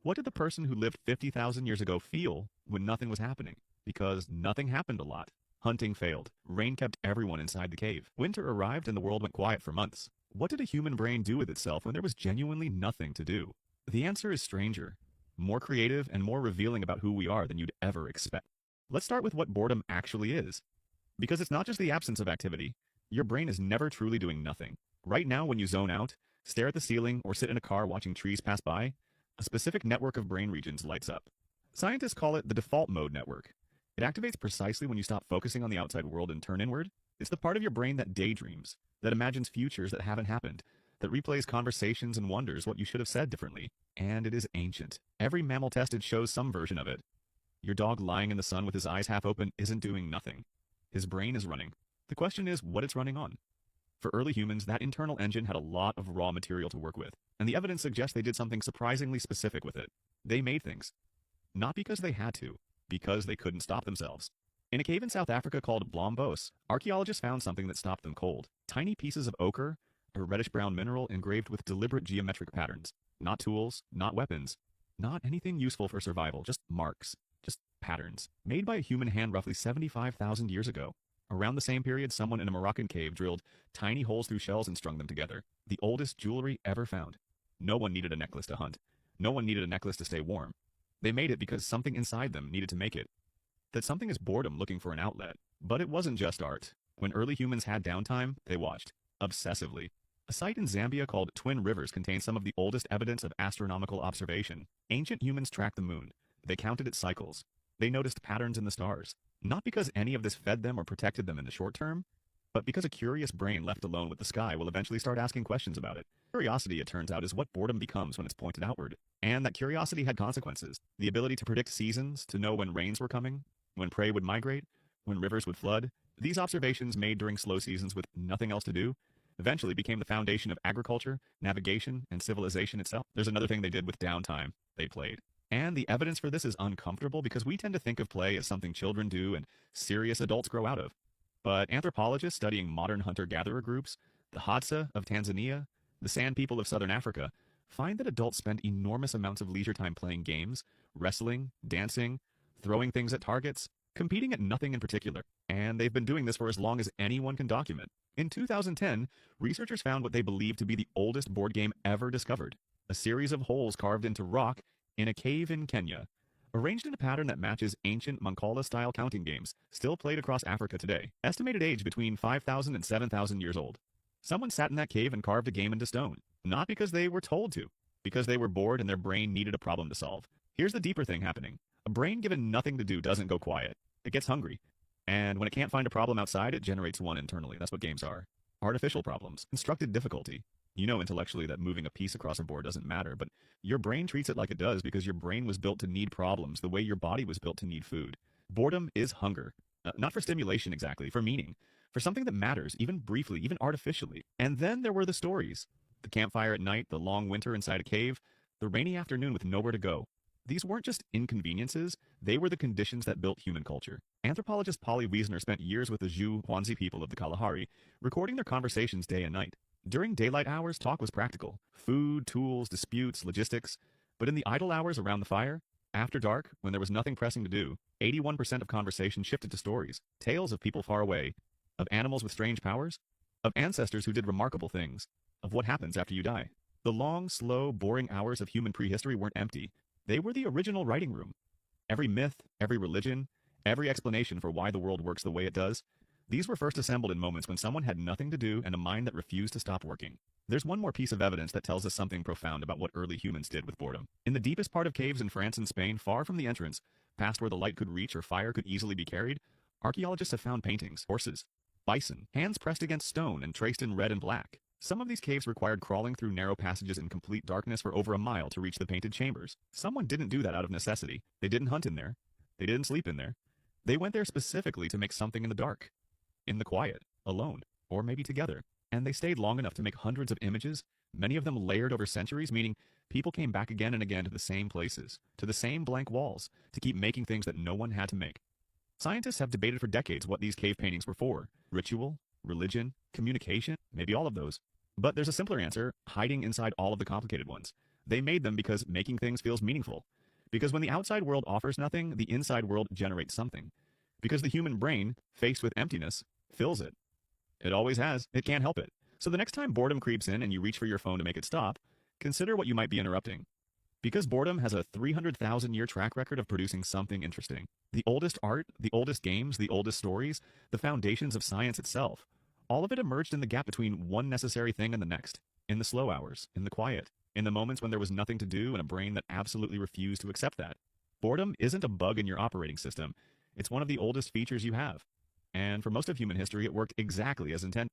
What did the person who lived 50,000 years ago feel when nothing was happening? Because nothing happened a lot. Hunting failed. Rain kept everyone inside the cave. Winter arrived and the world went quiet for months. What did a human brain do with itself when there was genuinely nothing to do? The answer is stranger, more creative, and more revealing about who we are than you'd ever expect. Let's start with what boredom actually is. Because it's not just the absence of activity. Your brain is never truly doing nothing. Right now, when you zone out, stare at the ceiling, or sit in a car watching trees pass by, a specific network of brain regions lights up. Scientists call it the default mode network. It activates precisely when you stop focusing on the outside world and turn inward. It's the part of your brain that daydreams, that imagines futures that haven't happened, that replays conversations and wonders what you should have said differently. And it is ancient. Every mammal tested shows some version of it. Your dog lying in the sun with his eyes half open isn't doing nothing. His brain is running. The question is what it's running on. For early humans, that internal engine had a lot of raw material to work with, and the evidence suggests they did something surprisingly specific with it. They made things. Not because they had to, because they couldn't stop themselves. In a cave in South Africa called Blombos, archaeologists found something that stopped them cold. Tiny pieces of ochre, a reddish-brown mineral engraved with deliberate geometric patterns. Not tools, not weapons, not anything useful for survival, just marks, just patterns, made by a human hand roughly 75,000 years ago. Around the same period, someone in a Moroccan cave drilled tiny holes through shells and strung them together. The oldest jewelry ever found. No one needed a necklace to hunt. No one needed a necklace to stay warm. They made it because something inside them needed to make it. That something is boredom looking for an outlet. But it wasn't just art. When early humans had downtime, they watched. Obsessively. A site in Zambia called Twin Rivers contains some of the oldest evidence of astronomical observation. Ancient humans tracked the moon. They counted its cycles. They noticed patterns in the stars. Not because any of this fed them or protected them in the short term, but because a curious brain left alone with the sky will eventually start asking questions about it. Curiosity, it turns out, is what boredom becomes when it's pointed outward. And that curiosity had consequences. The ability to predict seasons, to know when rains were coming, when prey would migrate, when rivers would flood. These observations made during slow seasons with nothing else to do eventually became the foundation of agriculture, navigation, and civilization itself. There's another thing they did with downtime. They played. And the evidence for this is uncomfortable because we tend to think of play as something children do and serious adults grow out of. But anthropologists studying modern hunter-gatherer groups, the Hadza of Tanzania, the San people of southern Africa, find that adults spend enormous amounts of leisure time playing games, wrestling, dancing, throwing things at targets, competing at nothing in particular. And they've been doing this for as long as anyone can document. In 2010, researchers found what they believe to be the oldest board game ever discovered, a series of holes carved into rock in a cave in Kenya, arranged in a pattern that matches ancient Mancala-style counting games still played across Africa today. Estimated age between 5,000 and 7,000 years old. Someone sat in that cave and carved a game into stone. Not because they were told to, because they were bored and their brain needed a problem to solve. Here's the deeper thing happening. A brain given nothing to do doesn't go quiet. It gets hungry. And when it can't find a problem outside, it generates one internally. That's what games are. Artificial problems. Constructed difficulty. You know intellectually that moving a piece across a board doesn't matter, but your brain treats it like it does because your brain was built to need problems the way your body was built to need food. Boredom is hunger. Not for stimulation exactly, for meaning. For something that matters, even briefly, even artificially. And then there were the stories. The campfire at night, the long winter inside a cave, the rainy afternoon with nowhere to go. These weren't just inconveniences, they were the conditions that built human culture. Anthropologist Polly Wiesner spent years with the Zhu Huanzi people of the Kalahari, recording their conversations day and night. During daylight hours, talk was practical. Food, tools, disputes, logistics. But in the idle hours around the fire, after dark, when there was nothing pressing to do, 81% of conversation shifted to stories, tales of people far away, of animals with strange powers, of ancestors who did remarkable things, of what happens after you die. The long, slow, boring hours of human prehistory weren't empty. They were the original writing room. Every myth, every religion, every explanation for why the world works the way it does, these were first assembled in moments when someone had nothing to do and a mind that refused to stop working. There's one more piece of evidence that tells us something profound about what early humans did with boredom. In the deepest part of caves in France and Spain, far from the entrance, past where the light could reach or fire could easily be carried, archaeologists have found paintings, horses, bison, hands pressed against stone and traced in red and black. Some of these caves required crawling through narrow passages in complete darkness for over a mile to reach the painted chambers. Someone didn't do that out of necessity. They didn't hunt in there. They didn't sleep in there. They went there specifically to make something in the dark. In the quiet, alone, or maybe together. And they stayed long enough to make hundreds of images, many of them layered over centuries, meaning people came back again and again to the same places, to the same blank walls, to keep making things that no one had to make. Scientists have debated for decades what these cave paintings were for. Ritual, religion, communication, maybe all of those. But there's a simpler answer, hiding inside all of the complicated ones. They made them because making things feels meaningful. Because when the outside world offers nothing, the inside world generates something. Because the human brain, faced with emptiness, fills it. It always has. It can't help it. So the next time boredom creeps in and you reach for your phone to make it stop, consider what you might be interrupting. Because boredom has a 300,000-year track record of producing something interesting. The oldest art, the oldest games, the oldest stories, the foundations of science itself. All of it emerged in the gap between one necessary thing and the next. In the slow hours, in the quiet, in the moments when there was nothing to do and a brain that absolutely refused to accept that. Boredom isn't a bug in your operating system. It's one of the oldest features you have. And for most of human history, it worked exactly as intended.